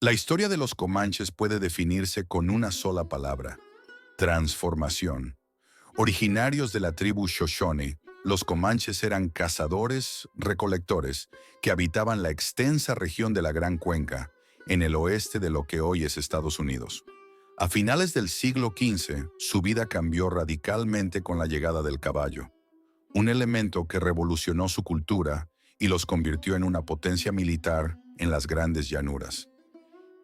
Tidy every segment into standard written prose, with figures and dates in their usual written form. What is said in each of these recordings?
La historia de los comanches puede definirse con una sola palabra: transformación. Originarios de la tribu Shoshone, los comanches eran cazadores-recolectores que habitaban la extensa región de la Gran Cuenca, en el oeste de lo que hoy es Estados Unidos. A finales del siglo XV, su vida cambió radicalmente con la llegada del caballo, un elemento que revolucionó su cultura y los convirtió en una potencia militar en las grandes llanuras.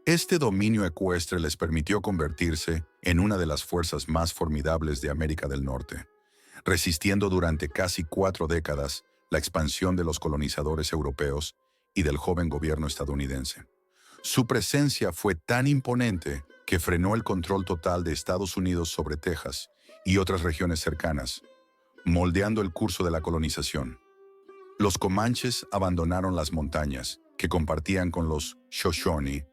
Este dominio ecuestre les permitió convertirse en una de las fuerzas más formidables de América del Norte, resistiendo durante casi 4 décadas la expansión de los colonizadores europeos y del joven gobierno estadounidense. Su presencia fue tan imponente que frenó el control total de Estados Unidos sobre Texas y otras regiones cercanas, moldeando el curso de la colonización. Los comanches abandonaron las montañas, que compartían con los Shoshone,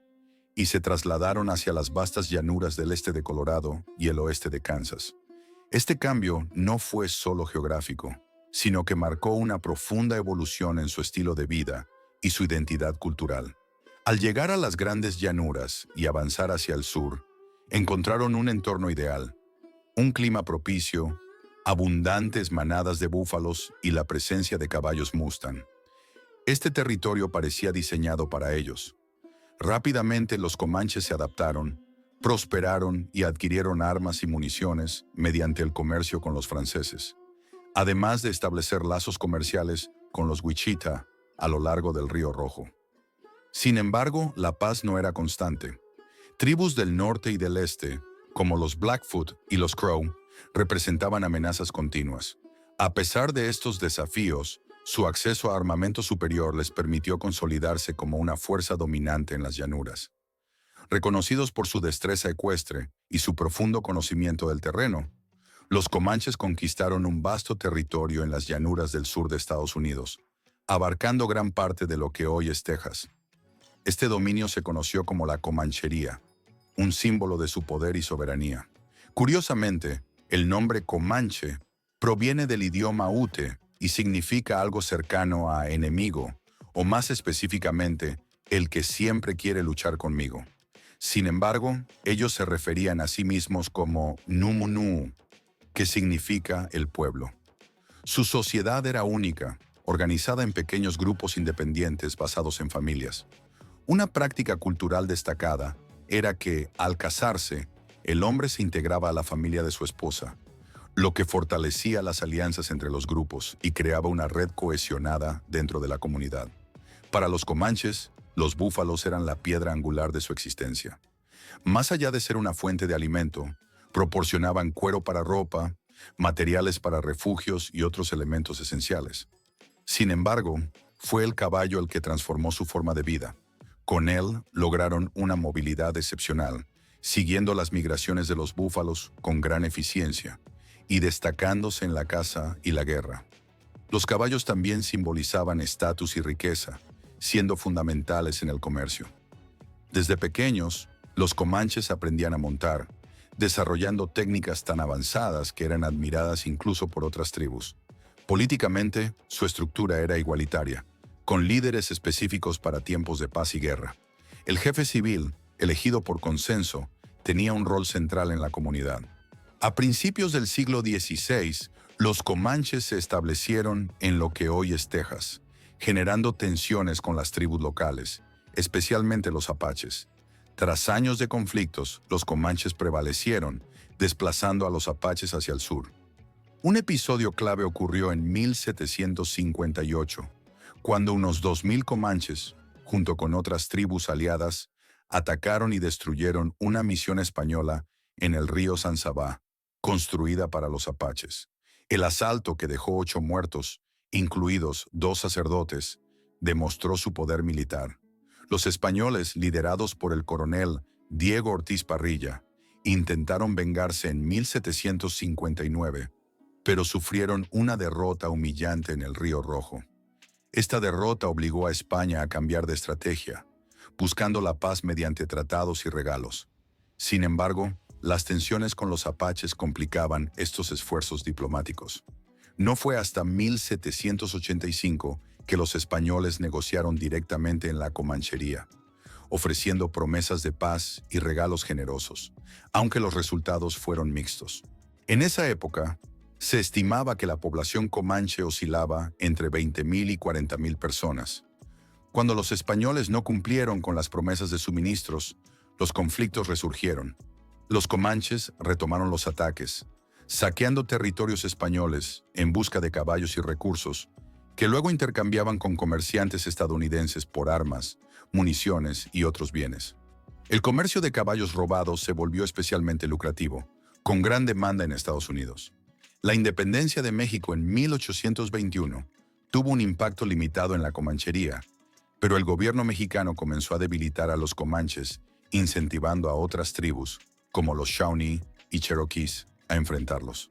y se trasladaron hacia las vastas llanuras del este de Colorado y el oeste de Kansas. Este cambio no fue solo geográfico, sino que marcó una profunda evolución en su estilo de vida y su identidad cultural. Al llegar a las grandes llanuras y avanzar hacia el sur, encontraron un entorno ideal, un clima propicio, abundantes manadas de búfalos y la presencia de caballos Mustang. Este territorio parecía diseñado para ellos. Rápidamente los comanches se adaptaron, prosperaron y adquirieron armas y municiones mediante el comercio con los franceses, además de establecer lazos comerciales con los Wichita a lo largo del Río Rojo. Sin embargo, la paz no era constante. Tribus del norte y del este, como los Blackfoot y los Crow, representaban amenazas continuas. A pesar de estos desafíos, su acceso a armamento superior les permitió consolidarse como una fuerza dominante en las llanuras. Reconocidos por su destreza ecuestre y su profundo conocimiento del terreno, los comanches conquistaron un vasto territorio en las llanuras del sur de Estados Unidos, abarcando gran parte de lo que hoy es Texas. Este dominio se conoció como la Comanchería, un símbolo de su poder y soberanía. Curiosamente, el nombre Comanche proviene del idioma Ute y significa algo cercano a enemigo, o más específicamente, el que siempre quiere luchar conmigo. Sin embargo, ellos se referían a sí mismos como Numunu, que significa el pueblo. Su sociedad era única, organizada en pequeños grupos independientes basados en familias. Una práctica cultural destacada era que, al casarse, el hombre se integraba a la familia de su esposa, lo que fortalecía las alianzas entre los grupos y creaba una red cohesionada dentro de la comunidad. Para los comanches, los búfalos eran la piedra angular de su existencia. Más allá de ser una fuente de alimento, proporcionaban cuero para ropa, materiales para refugios y otros elementos esenciales. Sin embargo, fue el caballo el que transformó su forma de vida. Con él lograron una movilidad excepcional, siguiendo las migraciones de los búfalos con gran eficiencia y destacándose en la caza y la guerra. Los caballos también simbolizaban estatus y riqueza, siendo fundamentales en el comercio. Desde pequeños, los comanches aprendían a montar, desarrollando técnicas tan avanzadas que eran admiradas incluso por otras tribus. Políticamente, su estructura era igualitaria, con líderes específicos para tiempos de paz y guerra. El jefe civil, elegido por consenso, tenía un rol central en la comunidad. A principios del siglo XVI, los comanches se establecieron en lo que hoy es Texas, generando tensiones con las tribus locales, especialmente los apaches. Tras años de conflictos, los comanches prevalecieron, desplazando a los apaches hacia el sur. Un episodio clave ocurrió en 1758, cuando unos 2000 comanches, junto con otras tribus aliadas, atacaron y destruyeron una misión española en el río San Sabá, construida para los apaches. El asalto, que dejó 8 muertos, incluidos 2 sacerdotes, demostró su poder militar. Los españoles, liderados por el coronel Diego Ortiz Parrilla, intentaron vengarse en 1759, pero sufrieron una derrota humillante en el Río Rojo. Esta derrota obligó a España a cambiar de estrategia, buscando la paz mediante tratados y regalos. Sin embargo, las tensiones con los apaches complicaban estos esfuerzos diplomáticos. No fue hasta 1785 que los españoles negociaron directamente en la Comanchería, ofreciendo promesas de paz y regalos generosos, aunque los resultados fueron mixtos. En esa época, se estimaba que la población comanche oscilaba entre 20,000 y 40,000 personas. Cuando los españoles no cumplieron con las promesas de suministros, los conflictos resurgieron. Los comanches retomaron los ataques, saqueando territorios españoles en busca de caballos y recursos, que luego intercambiaban con comerciantes estadounidenses por armas, municiones y otros bienes. El comercio de caballos robados se volvió especialmente lucrativo, con gran demanda en Estados Unidos. La independencia de México en 1821 tuvo un impacto limitado en la comanchería, pero el gobierno mexicano comenzó a debilitar a los comanches, incentivando a otras tribus, como los Shawnee y Cherokees, a enfrentarlos.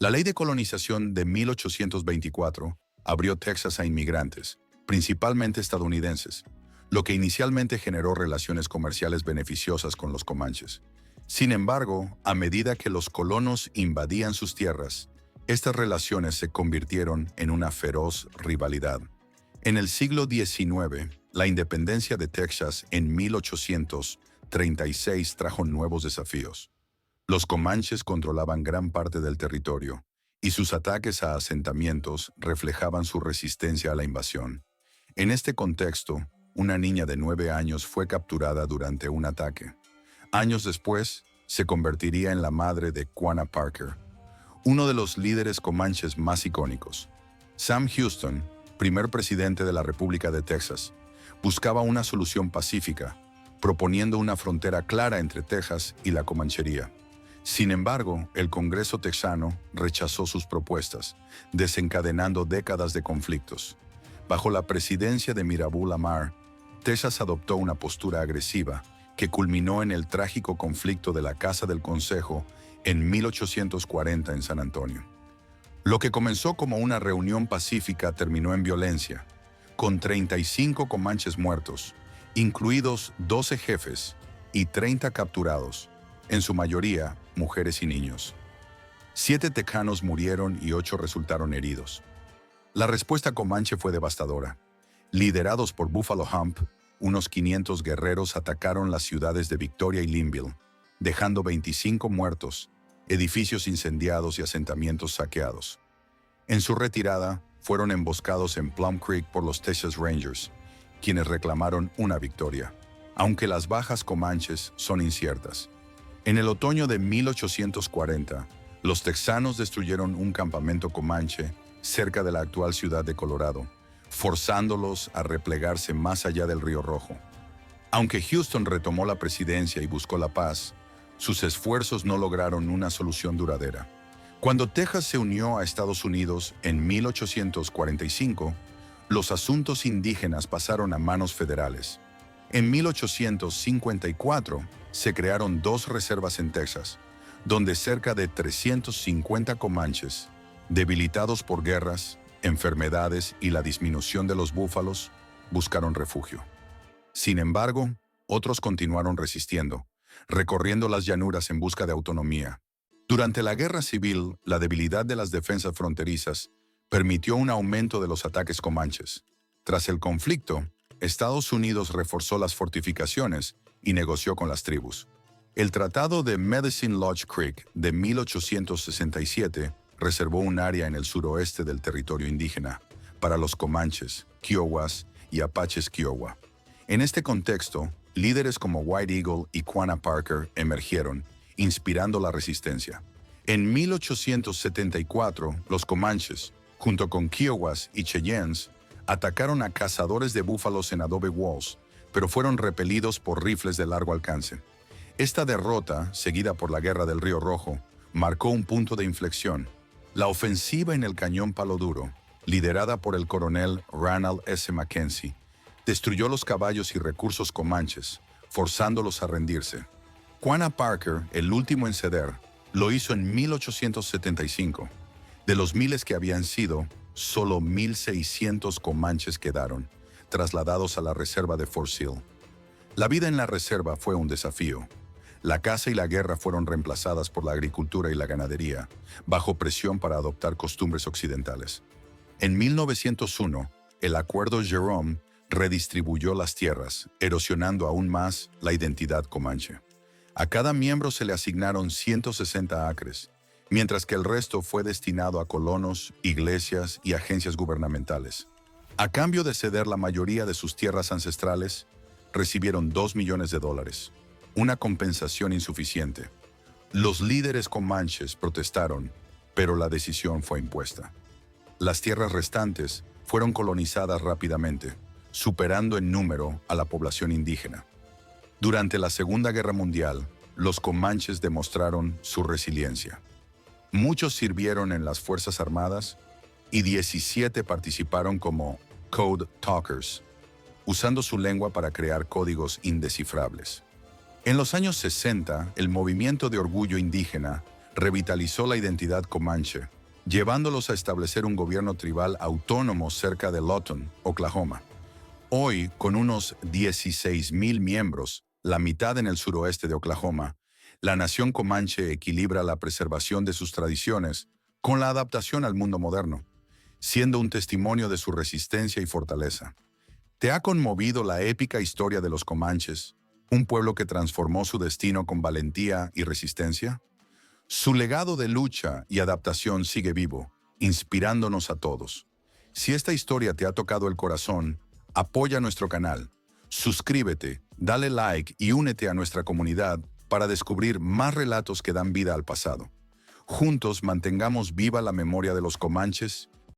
La ley de colonización de 1824 abrió Texas a inmigrantes, principalmente estadounidenses, lo que inicialmente generó relaciones comerciales beneficiosas con los comanches. Sin embargo, a medida que los colonos invadían sus tierras, estas relaciones se convirtieron en una feroz rivalidad. En el siglo XIX, la independencia de Texas en 1836 trajo nuevos desafíos. Los comanches controlaban gran parte del territorio, y sus ataques a asentamientos reflejaban su resistencia a la invasión. En este contexto, una niña de 9 años fue capturada durante un ataque. Años después, se convertiría en la madre de Quanah Parker, uno de los líderes comanches más icónicos. Sam Houston, primer presidente de la República de Texas, buscaba una solución pacífica, proponiendo una frontera clara entre Texas y la comanchería. Sin embargo, el Congreso texano rechazó sus propuestas, desencadenando décadas de conflictos. Bajo la presidencia de Mirabeau Lamar, Texas adoptó una postura agresiva que culminó en el trágico conflicto de la Casa del Consejo en 1840 en San Antonio. Lo que comenzó como una reunión pacífica terminó en violencia, con 35 comanches muertos, incluidos 12 jefes y 30 capturados, en su mayoría mujeres y niños. 7 tejanos murieron y 8 resultaron heridos. La respuesta comanche fue devastadora. Liderados por Buffalo Hump, unos 500 guerreros atacaron las ciudades de Victoria y Linville, dejando 25 muertos, edificios incendiados y asentamientos saqueados. En su retirada, fueron emboscados en Plum Creek por los Texas Rangers, quienes reclamaron una victoria, aunque las bajas comanches son inciertas. En el otoño de 1840, los texanos destruyeron un campamento comanche cerca de la actual ciudad de Colorado, forzándolos a replegarse más allá del Río Rojo. Aunque Houston retomó la presidencia y buscó la paz, sus esfuerzos no lograron una solución duradera. Cuando Texas se unió a Estados Unidos en 1845, los asuntos indígenas pasaron a manos federales. En 1854 se crearon 2 reservas en Texas, donde cerca de 350 comanches, debilitados por guerras, enfermedades y la disminución de los búfalos, buscaron refugio. Sin embargo, otros continuaron resistiendo, recorriendo las llanuras en busca de autonomía. Durante la Guerra Civil, la debilidad de las defensas fronterizas permitió un aumento de los ataques comanches. Tras el conflicto, Estados Unidos reforzó las fortificaciones y negoció con las tribus. El Tratado de Medicine Lodge Creek de 1867 reservó un área en el suroeste del territorio indígena para los comanches, kiowas y apaches kiowa. En este contexto, líderes como White Eagle y Quanah Parker emergieron, inspirando la resistencia. En 1874, los comanches, junto con kiowas y cheyennes, atacaron a cazadores de búfalos en Adobe Walls, pero fueron repelidos por rifles de largo alcance. Esta derrota, seguida por la Guerra del Río Rojo, marcó un punto de inflexión. La ofensiva en el Cañón Palo Duro, liderada por el coronel Ranald S. Mackenzie, destruyó los caballos y recursos comanches, forzándolos a rendirse. Quanah Parker, el último en ceder, lo hizo en 1875. De los miles que habían sido, solo 1,600 comanches quedaron, trasladados a la reserva de Fort Sill. La vida en la reserva fue un desafío. La caza y la guerra fueron reemplazadas por la agricultura y la ganadería, bajo presión para adoptar costumbres occidentales. En 1901, el Acuerdo Jerome redistribuyó las tierras, erosionando aún más la identidad comanche. A cada miembro se le asignaron 160 acres, mientras que el resto fue destinado a colonos, iglesias y agencias gubernamentales. A cambio de ceder la mayoría de sus tierras ancestrales, recibieron $2 millones, una compensación insuficiente. Los líderes comanches protestaron, pero la decisión fue impuesta. Las tierras restantes fueron colonizadas rápidamente, superando en número a la población indígena. Durante la Segunda Guerra Mundial, los comanches demostraron su resiliencia. Muchos sirvieron en las Fuerzas Armadas y 17 participaron como Code Talkers, usando su lengua para crear códigos indescifrables. En los años 60, el movimiento de orgullo indígena revitalizó la identidad comanche, llevándolos a establecer un gobierno tribal autónomo cerca de Lawton, Oklahoma. Hoy, con unos 16,000 miembros, la mitad en el suroeste de Oklahoma, la nación comanche equilibra la preservación de sus tradiciones con la adaptación al mundo moderno, siendo un testimonio de su resistencia y fortaleza. ¿Te ha conmovido la épica historia de los comanches, un pueblo que transformó su destino con valentía y resistencia? Su legado de lucha y adaptación sigue vivo, inspirándonos a todos. Si esta historia te ha tocado el corazón, apoya nuestro canal, suscríbete, dale like y únete a nuestra comunidad para descubrir más relatos que dan vida al pasado. Juntos mantengamos viva la memoria de los comanches